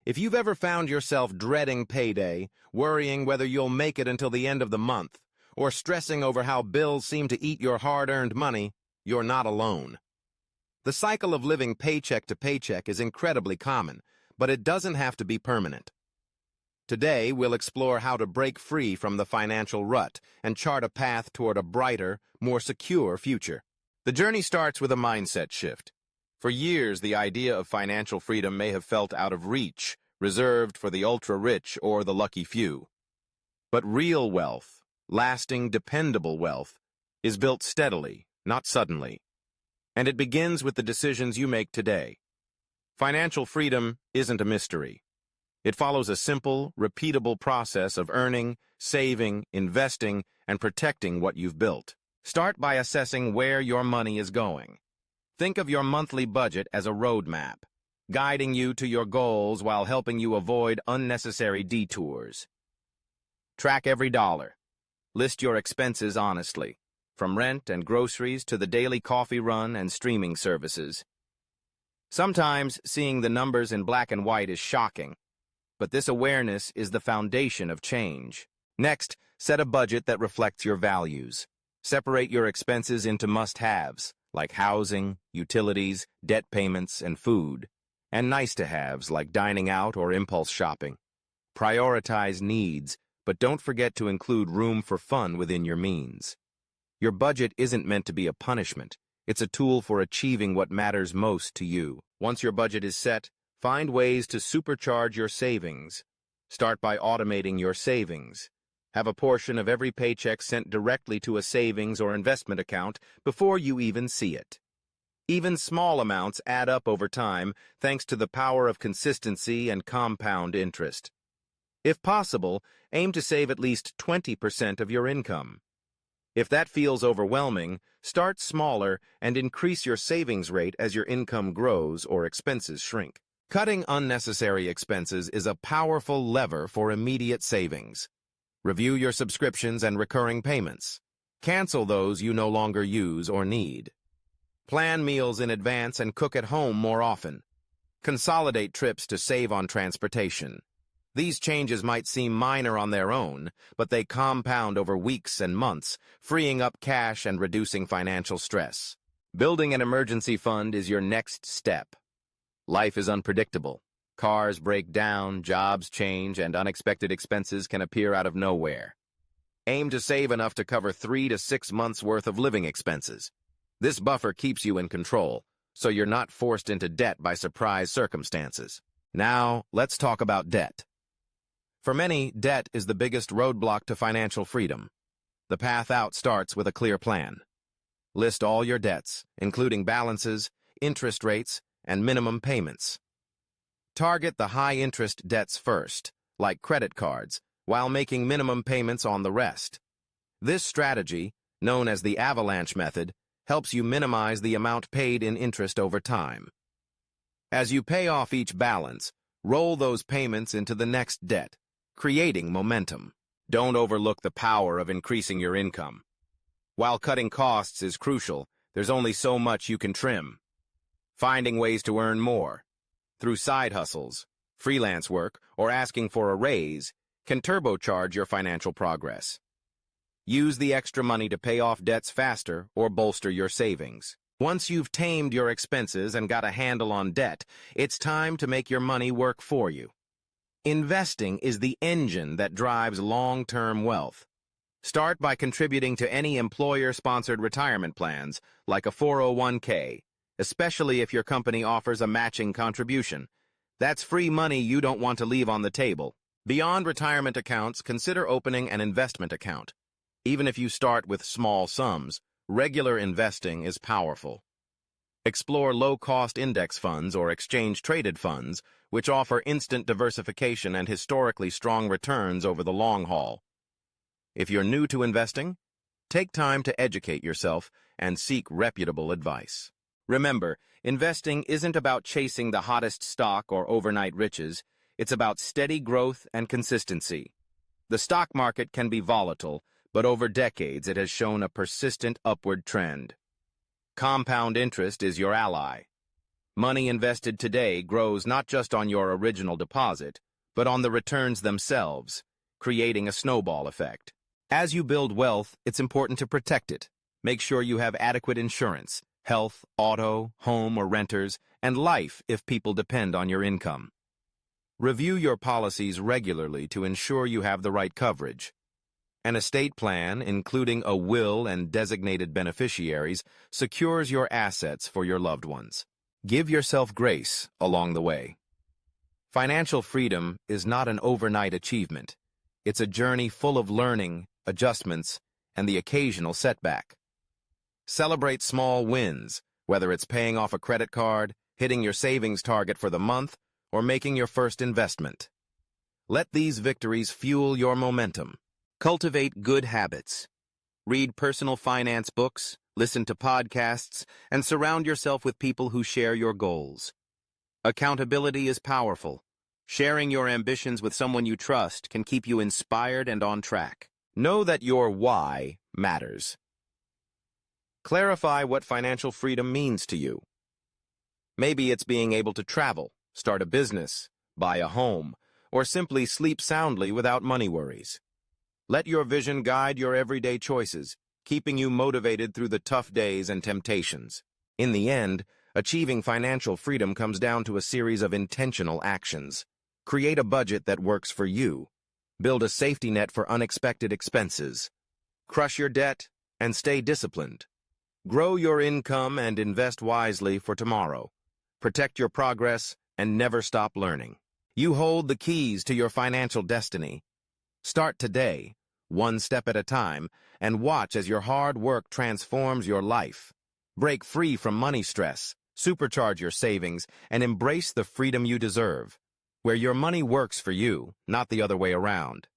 If you've ever found yourself dreading payday, worrying whether you'll make it until the end of the month, or stressing over how bills seem to eat your hard-earned money, you're not alone. The cycle of living paycheck to paycheck is incredibly common, but it doesn't have to be permanent. Today, we'll explore how to break free from the financial rut and chart a path toward a brighter, more secure future. The journey starts with a mindset shift. For years, the idea of financial freedom may have felt out of reach, reserved for the ultra-rich or the lucky few. But real wealth, lasting, dependable wealth, is built steadily, not suddenly. And it begins with the decisions you make today. Financial freedom isn't a mystery. It follows a simple, repeatable process of earning, saving, investing, and protecting what you've built. Start by assessing where your money is going. Think of your monthly budget as a roadmap, guiding you to your goals while helping you avoid unnecessary detours. Track every dollar. List your expenses honestly, from rent and groceries to the daily coffee run and streaming services. Sometimes seeing the numbers in black and white is shocking, but this awareness is the foundation of change. Next, set a budget that reflects your values. Separate your expenses into must-haves, like housing, utilities, debt payments, and food, and nice-to-haves like dining out or impulse shopping. Prioritize needs, but don't forget to include room for fun within your means. Your budget isn't meant to be a punishment. It's a tool for achieving what matters most to you. Once your budget is set, find ways to supercharge your savings. Start by automating your savings. Have a portion of every paycheck sent directly to a savings or investment account before you even see it. Even small amounts add up over time thanks to the power of consistency and compound interest. If possible, aim to save at least 20% of your income. If that feels overwhelming, start smaller and increase your savings rate as your income grows or expenses shrink. Cutting unnecessary expenses is a powerful lever for immediate savings. Review your subscriptions and recurring payments. Cancel those you no longer use or need. Plan meals in advance and cook at home more often. Consolidate trips to save on transportation. These changes might seem minor on their own, but they compound over weeks and months, freeing up cash and reducing financial stress. Building an emergency fund is your next step. Life is unpredictable. Cars break down, jobs change, and unexpected expenses can appear out of nowhere. Aim to save enough to cover 3 to 6 months' worth of living expenses. This buffer keeps you in control, so you're not forced into debt by surprise circumstances. Now, let's talk about debt. For many, debt is the biggest roadblock to financial freedom. The path out starts with a clear plan. List all your debts, including balances, interest rates, and minimum payments. Target the high-interest debts first, like credit cards, while making minimum payments on the rest. This strategy, known as the avalanche method, helps you minimize the amount paid in interest over time. As you pay off each balance, roll those payments into the next debt, creating momentum. Don't overlook the power of increasing your income. While cutting costs is crucial, there's only so much you can trim. Finding ways to earn more, through side hustles, freelance work, or asking for a raise, can turbocharge your financial progress. Use the extra money to pay off debts faster or bolster your savings. Once you've tamed your expenses and got a handle on debt, it's time to make your money work for you. Investing is the engine that drives long-term wealth. Start by contributing to any employer-sponsored retirement plans, like a 401k, especially if your company offers a matching contribution. That's free money you don't want to leave on the table. Beyond retirement accounts, consider opening an investment account. Even if you start with small sums, regular investing is powerful. Explore low-cost index funds or exchange-traded funds, which offer instant diversification and historically strong returns over the long haul. If you're new to investing, take time to educate yourself and seek reputable advice. Remember, investing isn't about chasing the hottest stock or overnight riches. It's about steady growth and consistency. The stock market can be volatile, but over decades it has shown a persistent upward trend. Compound interest is your ally. Money invested today grows not just on your original deposit, but on the returns themselves, creating a snowball effect. As you build wealth, it's important to protect it. Make sure you have adequate insurance, health, auto, home or renters, and life if people depend on your income. Review your policies regularly to ensure you have the right coverage. An estate plan, including a will and designated beneficiaries, secures your assets for your loved ones. Give yourself grace along the way. Financial freedom is not an overnight achievement. It's a journey full of learning, adjustments, and the occasional setback. Celebrate small wins, whether it's paying off a credit card, hitting your savings target for the month, or making your first investment. Let these victories fuel your momentum. Cultivate good habits. Read personal finance books, listen to podcasts, and surround yourself with people who share your goals. Accountability is powerful. Sharing your ambitions with someone you trust can keep you inspired and on track. Know that your why matters. Clarify what financial freedom means to you. Maybe it's being able to travel, start a business, buy a home, or simply sleep soundly without money worries. Let your vision guide your everyday choices, keeping you motivated through the tough days and temptations. In the end, achieving financial freedom comes down to a series of intentional actions. Create a budget that works for you. Build a safety net for unexpected expenses. Crush your debt and stay disciplined. Grow your income and invest wisely for tomorrow. Protect your progress and never stop learning. You hold the keys to your financial destiny. Start today, one step at a time, and watch as your hard work transforms your life. Break free from money stress, supercharge your savings, and embrace the freedom you deserve, where your money works for you, not the other way around.